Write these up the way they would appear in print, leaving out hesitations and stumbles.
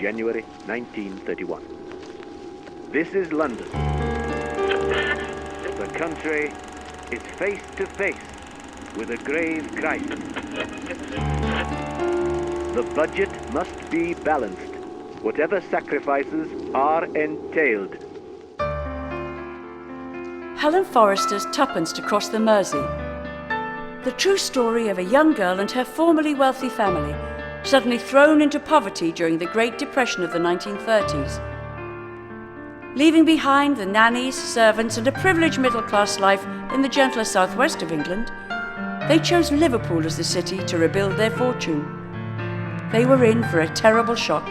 January 1931. This is London. The country is face to face with a grave crisis. The budget must be balanced, whatever sacrifices are entailed. Helen Forrester's Twopence to Cross the Mersey. The true story of a young girl and her formerly wealthy family, suddenly thrown into poverty during the Great Depression of the 1930s. Leaving behind the nannies, servants and a privileged middle-class life in the gentler southwest of England, they chose Liverpool as the city to rebuild their fortune. They were in for a terrible shock.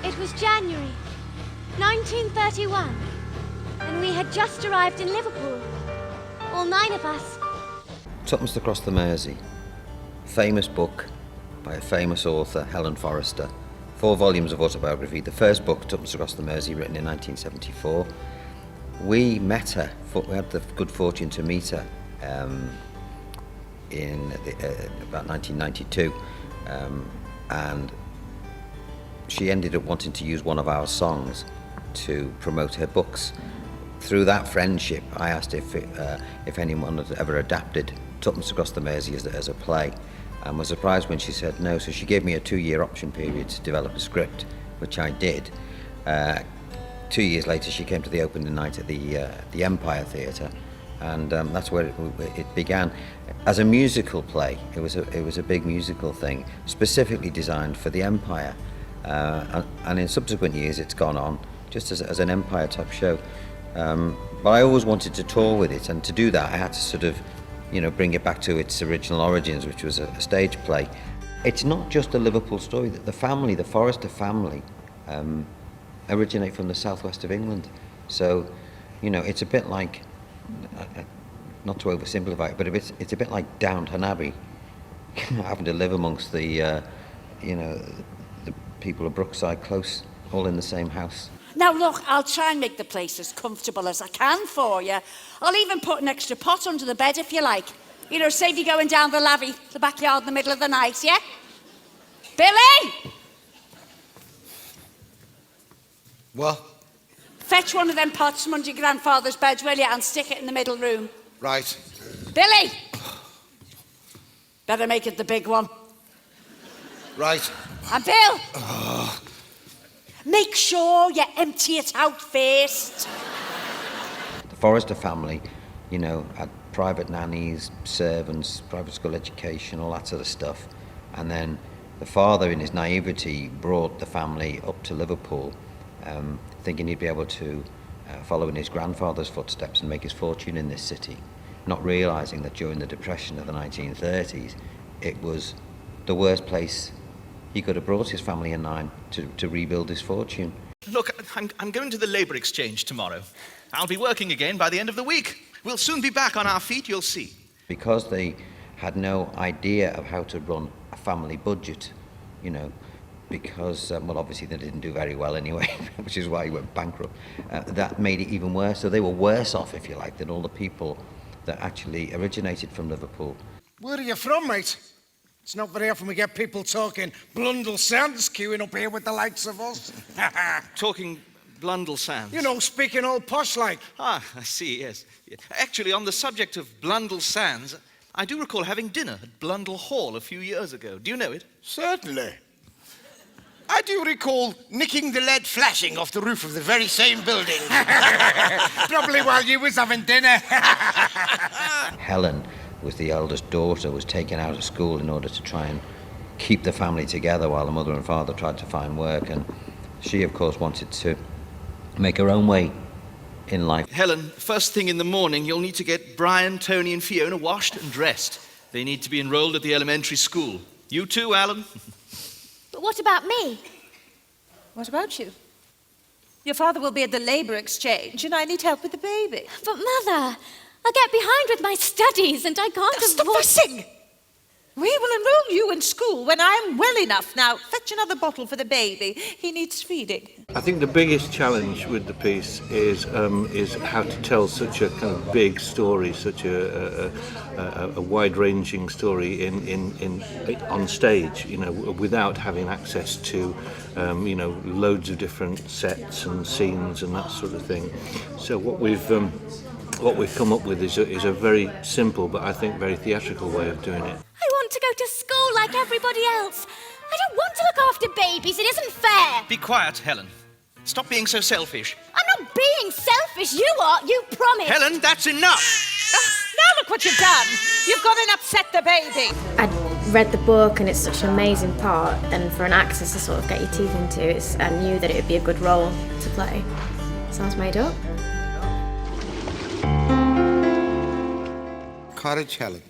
It was January 1931, and we had just arrived in Liverpool, all 9 of us. Twopence to Cross the Mersey, famous book by a famous author, Helen Forrester. 4 volumes of autobiography. The first book, Twopence to Cross the Mersey, written in 1974. We met her, we had the good fortune to meet her in about 1992, and she ended up wanting to use one of our songs to promote her books. Through that friendship, I asked if anyone had ever adapted Twopence to Cross the Mersey as a play, and was surprised when she said no. So she gave me a 2-year option period to develop a script, which I did. 2 years later, she came to the opening night at the Empire Theatre, and that's where it began. As a musical play, it was a big musical thing, specifically designed for the Empire, and in subsequent years, it's gone on just as an Empire type show. But I always wanted to tour with it, and to do that, I had to sort of, bring it back to its original origins, which was a stage play. It's not just a Liverpool story. That the family, the Forrester family, originate from the southwest of England. So, it's a bit like, not to oversimplify it, but it's a bit like Downton Abbey, having to live amongst the people of Brookside Close, all in the same house. Now look, I'll try and make the place as comfortable as I can for you. I'll even put an extra pot under the bed if you like. Save you going down the lavvy, the backyard in the middle of the night, yeah? Billy! What? Fetch one of them pots from under your grandfather's bed, will you, and stick it in the middle room. Right. Billy! Better make it the big one. Right. And Bill! Make sure you empty it out first. The Forrester family, had private nannies, servants, private school education, all that sort of stuff. And then the father, in his naivety, brought the family up to Liverpool, thinking he'd be able to follow in his grandfather's footsteps and make his fortune in this city, not realising that during the Depression of the 1930s, it was the worst place he could have brought his family and 9 to rebuild his fortune. Look, I'm going to the Labour Exchange tomorrow. I'll be working again by the end of the week. We'll soon be back on our feet, you'll see. Because they had no idea of how to run a family budget, because, obviously they didn't do very well anyway, which is why he went bankrupt. That made it even worse. So they were worse off, if you like, than all the people that actually originated from Liverpool. Where are you from, mate? It's not very often we get people talking Blundell Sands queuing up here with the likes of us. Talking Blundell Sands? Speaking all posh like. Ah, I see, yes. Actually, on the subject of Blundell Sands, I do recall having dinner at Blundell Hall a few years ago. Do you know it? Certainly. I do recall nicking the lead flashing off the roof of the very same building. Probably while you was having dinner. Helen was the eldest daughter, was taken out of school in order to try and keep the family together while the mother and father tried to find work, and she of course wanted to make her own way in life. Helen, first thing in the morning you'll need to get Brian, Tony and Fiona washed and dressed. They need to be enrolled at the elementary school. You too, Alan? But what about me? What about you? Your father will be at the Labour Exchange and I need help with the baby. But Mother, I'll get behind with my studies and I can't Stop fussing! We will enroll you in school when I'm well enough. Now, fetch another bottle for the baby. He needs feeding. I think the biggest challenge with the piece is how to tell such a kind of big story, such a wide-ranging story on stage, without having access to, loads of different sets and scenes and that sort of thing. So what we've come up with is a very simple, but I think very theatrical way of doing it. I want to go to school like everybody else. I don't want to look after babies. It isn't fair. Be quiet, Helen. Stop being so selfish. I'm not being selfish. You are. You promised. Helen, that's enough! Now look what you've done. You've gone and upset the baby. I read the book and it's such an amazing part, and for an actor to sort of get your teeth into, I knew that it would be a good role to play. So I was made up. Courage, Helen.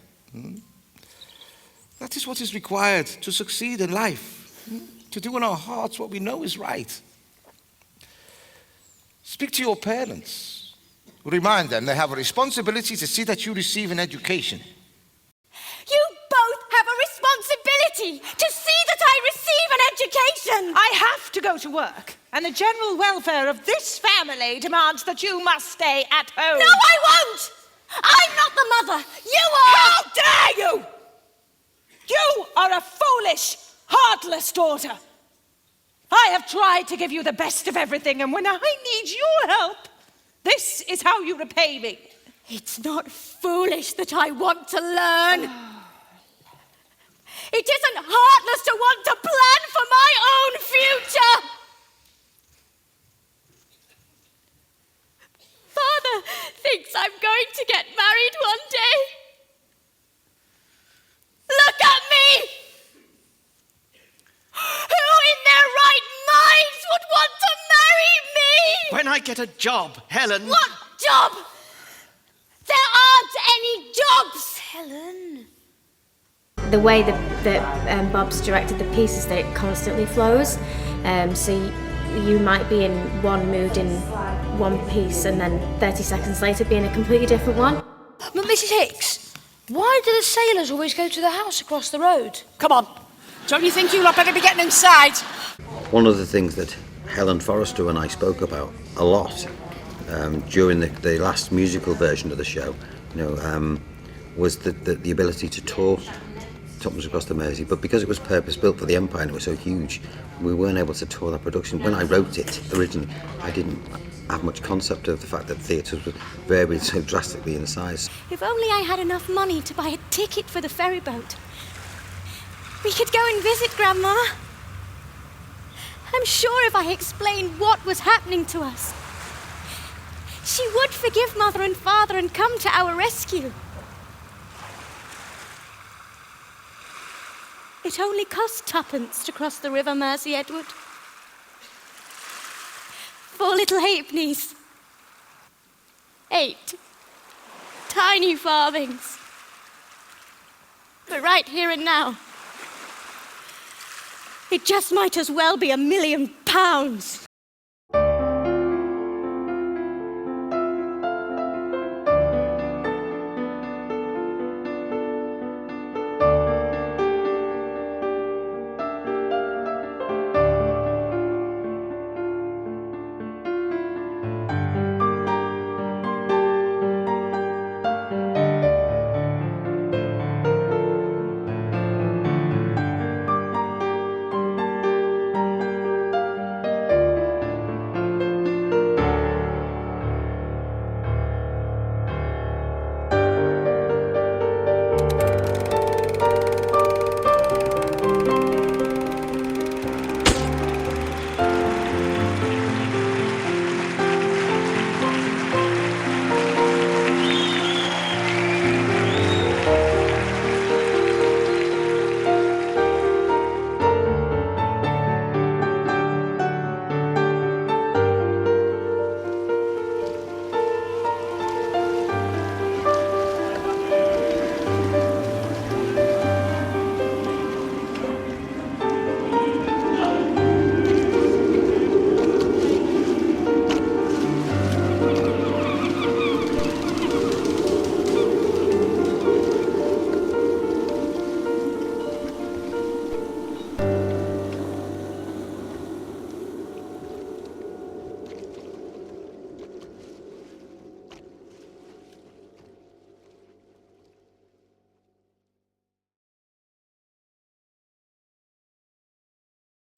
That is what is required to succeed in life. To do in our hearts what we know is right. Speak to your parents. Remind them they have a responsibility to see that you receive an education. You both have a responsibility to see that I receive an education. I have to go to work, and the general welfare of this family demands that you must stay at home. No, I won't! I'm not the mother. You are! How dare you! You are a foolish, heartless daughter. I have tried to give you the best of everything, and when I need your help, this is how you repay me. It's not foolish that I want to learn. It isn't heartless to want to plan for my own future. Father thinks I'm going to get married one day. Look at me! Who in their right minds would want to marry me? When I get a job, Helen... What job? There aren't any jobs, Helen. The way that Bob's directed the piece is that it constantly flows. So you might be in one mood in one piece and then 30 seconds later be in a completely different one. But Mrs. Hicks, why do the sailors always go to the house across the road? Come on. Don't you think you lot better be getting inside? One of the things that Helen Forrester and I spoke about a lot during the last musical version of the show, was the ability to tour Twopence across the Mersey, but because it was purpose-built for the Empire and it was so huge, we weren't able to tour that production. When I wrote it originally, I didn't have much concept of the fact that theatres would vary so drastically in size. If only I had enough money to buy a ticket for the ferry boat, we could go and visit Grandma. I'm sure if I explained what was happening to us, she would forgive Mother and Father and come to our rescue. It only cost twopence to cross the River Mersey, Edward. 4 little halfpennies. 8 tiny farthings. But right here and now, it just might as well be £1,000,000.